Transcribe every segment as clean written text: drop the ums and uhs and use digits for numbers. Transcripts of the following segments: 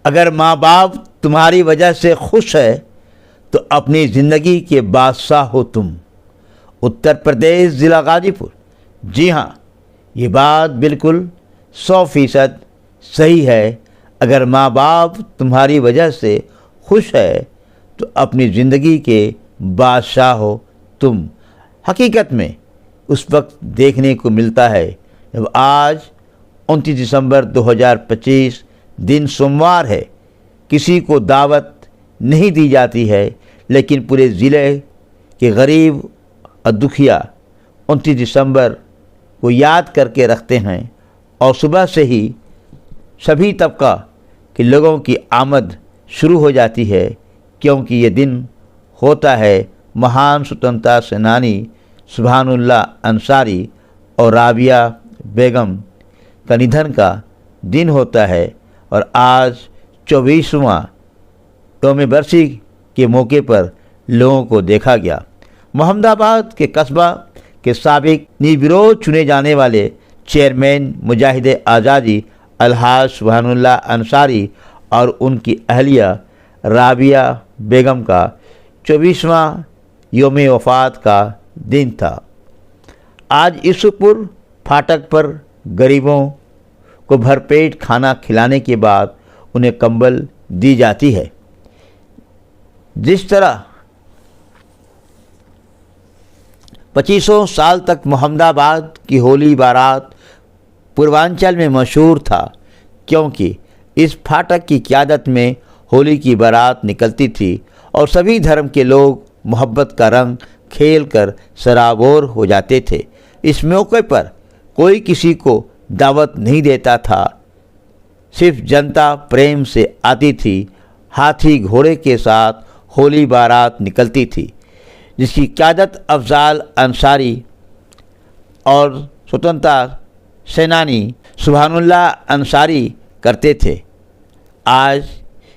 अगर माँ बाप तुम्हारी वजह से खुश है तो अपनी ज़िंदगी के बादशाह हो तुम। उत्तर प्रदेश ज़िला गाज़ीपुर। जी हाँ, ये बात बिल्कुल 100% सही है। अगर माँ बाप तुम्हारी वजह से खुश है तो अपनी ज़िंदगी के बादशाह हो तुम। हकीकत में उस वक्त देखने को मिलता है जब आज 29 दिसंबर 2025 दिन सोमवार है, किसी को दावत नहीं दी जाती है, लेकिन पूरे ज़िले के गरीब और दुखिया 29 दिसंबर को याद करके रखते हैं और सुबह से ही सभी तबका के लोगों की आमद शुरू हो जाती है, क्योंकि ये दिन होता है महान स्वतंत्रता सेनानी सुभानुल्लाह अंसारी और राबिया बेगम का निधन का दिन होता है। और आज 24वां यौम बरसी के मौके पर लोगों को देखा गया। मोहम्मदाबाद के कस्बा के साबिक निर्विरोध चुने जाने वाले चेयरमैन मुजाहिद आज़ादी अलहाज सुभानुल्लाह अंसारी और उनकी अहलिया राबिया बेगम का 24वां यौम वफ़ात का दिन था। आज ईसुपुर फाटक पर गरीबों को भरपेट खाना खिलाने के बाद उन्हें कंबल दी जाती है। जिस तरह 2500 साल तक मोहम्मदाबाद की होली बारात पूर्वांचल में मशहूर था, क्योंकि इस फाटक की क़यादत में होली की बारात निकलती थी और सभी धर्म के लोग मोहब्बत का रंग खेल कर सराबोर हो जाते थे। इस मौके पर कोई किसी को दावत नहीं देता था, सिर्फ जनता प्रेम से आती थी। हाथी घोड़े के साथ होली बारात निकलती थी, जिसकी क़यादत अफजाल अंसारी और स्वतंत्रता सेनानी सुभानुल्लाह अंसारी करते थे। आज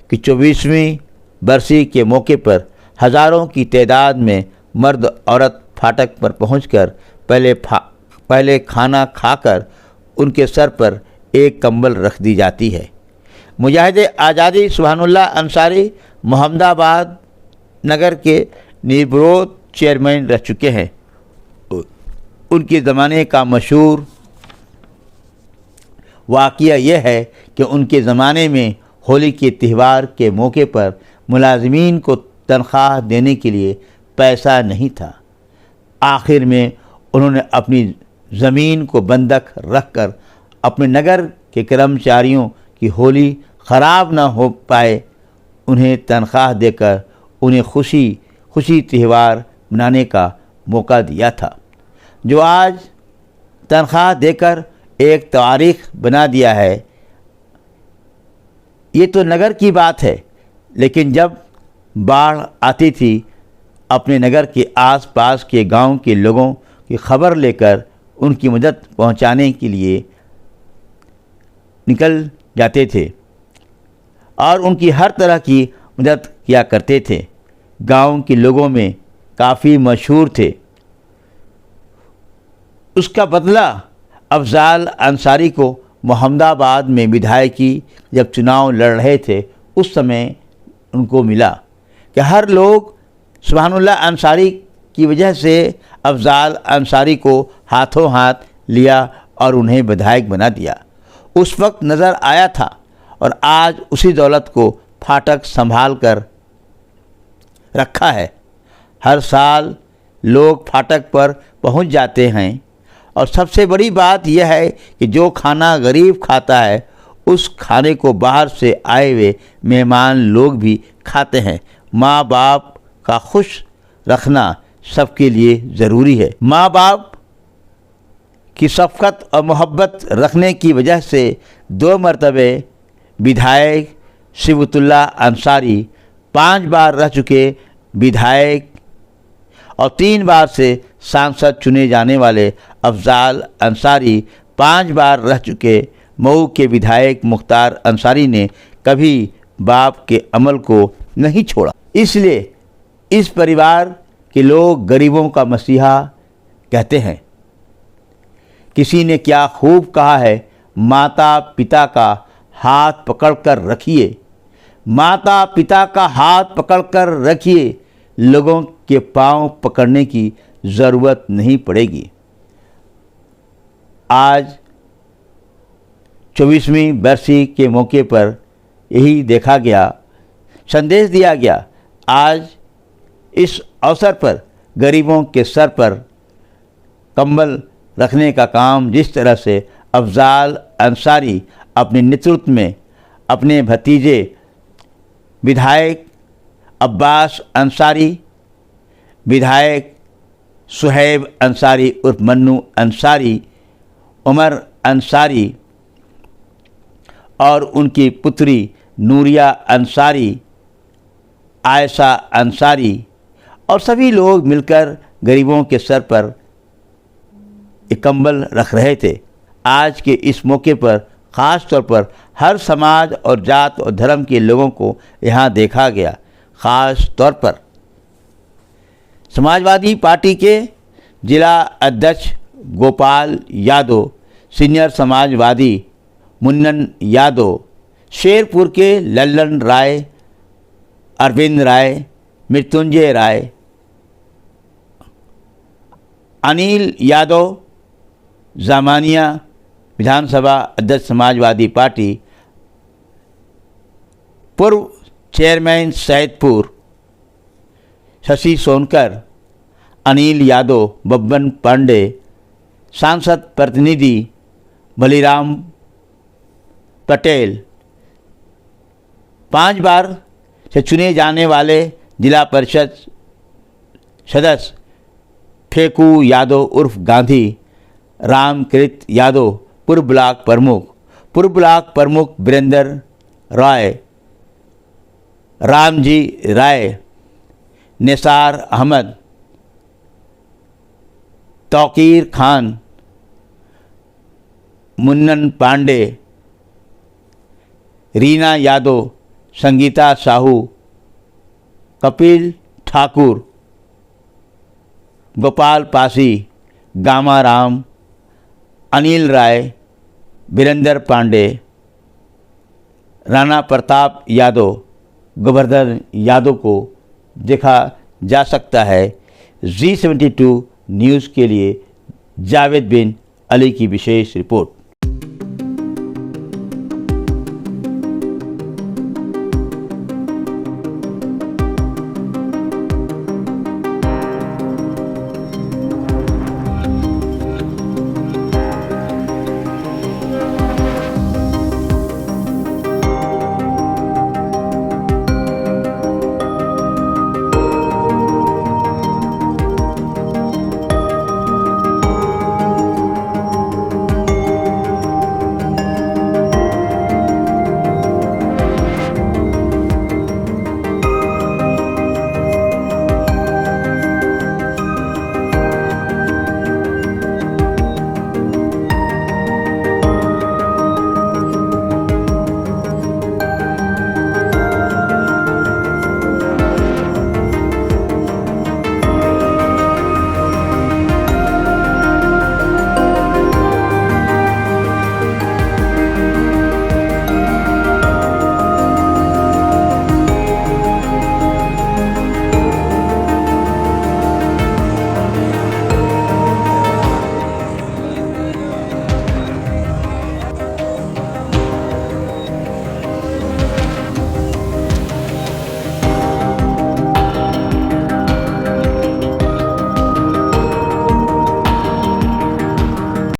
की 24वीं बरसी के मौके पर हज़ारों की तादाद में मर्द औरत फाटक पर पहुंचकर पहले खाना खाकर उनके सर पर एक कंबल रख दी जाती है। मुजाहिद आज़ादी सुभानुल्लाह अंसारी मोहम्मदाबाद नगर के निर्विरोध चेयरमैन रह चुके हैं। उनके ज़माने का मशहूर वाक़या यह है कि उनके ज़माने में होली के त्यौहार के मौके पर मुलाज़मीन को तनख्वाह देने के लिए पैसा नहीं था। आखिर में उन्होंने अपनी ज़मीन को बंधक रखकर अपने नगर के कर्मचारियों की होली ख़राब न हो पाए उन्हें तनख्वाह देकर उन्हें खुशी त्यौहार मनाने का मौका दिया था, जो आज तनख्वाह देकर एक तारीख बना दिया है। ये तो नगर की बात है, लेकिन जब बाढ़ आती थी अपने नगर के आसपास के गांव के लोगों की खबर लेकर उनकी मदद पहुंचाने के लिए निकल जाते थे और उनकी हर तरह की मदद किया करते थे। गांव के लोगों में काफ़ी मशहूर थे। उसका बदला अफजाल अंसारी को मोहम्मदाबाद में विधायकी जब चुनाव लड़ रहे थे उस समय उनको मिला कि हर लोग सुभानुल्लाह अंसारी की वजह से अफजाल अंसारी को हाथों हाथ लिया और उन्हें विधायक बना दिया। उस वक्त नज़र आया था और आज उसी दौलत को फाटक संभाल कर रखा है। हर साल लोग फाटक पर पहुंच जाते हैं और सबसे बड़ी बात यह है कि जो खाना गरीब खाता है उस खाने को बाहर से आए हुए मेहमान लोग भी खाते हैं। माँ बाप का खुश रखना सबके लिए ज़रूरी है। माँ बाप की शफ़क़त और मोहब्बत रखने की वजह से 2 मरतबे विधायक सिबतुल्लाह अंसारी, 5 बार रह चुके विधायक और 3 बार से सांसद चुने जाने वाले अफजाल अंसारी, 5 बार रह चुके मऊ के विधायक मुख्तार अंसारी ने कभी बाप के अमल को नहीं छोड़ा। इसलिए इस परिवार के लोग गरीबों का मसीहा कहते हैं। किसी ने क्या खूब कहा है, माता पिता का हाथ पकड़कर रखिए, माता पिता का हाथ पकड़कर रखिए, लोगों के पांव पकड़ने की ज़रूरत नहीं पड़ेगी। आज 24वीं बरसी के मौके पर यही देखा गया, संदेश दिया गया। आज इस अवसर पर गरीबों के सर पर कंबल रखने का काम जिस तरह से अफजाल अंसारी अपने नेतृत्व में अपने भतीजे विधायक अब्बास अंसारी, विधायक सुहैब अंसारी उर्फ मन्नू अंसारी, उमर अंसारी और उनकी पुत्री नूरिया अंसारी, आयशा अंसारी और सभी लोग मिलकर गरीबों के सर पर एक कंबल रख रहे थे। आज के इस मौके पर ख़ास तौर पर हर समाज और जात और धर्म के लोगों को यहाँ देखा गया। ख़ास तौर पर समाजवादी पार्टी के जिला अध्यक्ष गोपाल यादव, सीनियर समाजवादी मुन्नन यादव, शेरपुर के लल्लन राय, अरविंद राय, मृत्युंजय राय, अनिल यादव, जामानिया विधानसभा अध्यक्ष समाजवादी पार्टी, पूर्व चेयरमैन सैदपुर शशि सोनकर, अनिल यादव, बब्बन पांडे, सांसद प्रतिनिधि बलिराम पटेल, 5 बार से चुने जाने वाले जिला परिषद सदस्य फेकू यादव उर्फ गांधी, रामकृत यादव, पूर्व ब्लॉक प्रमुख वीरेंद्र राय, रामजी राय, निसार अहमद, तौकीर खान, मुन्नन पांडे, रीना यादव, संगीता साहू, कपिल ठाकुर, गोपाल पासी, गामा राम, अनिल राय, वीरेंद्र पांडे, राणा प्रताप यादव, गोवर्धन यादव को देखा जा सकता है। G72 न्यूज़ के लिए जावेद बिन अली की विशेष रिपोर्ट।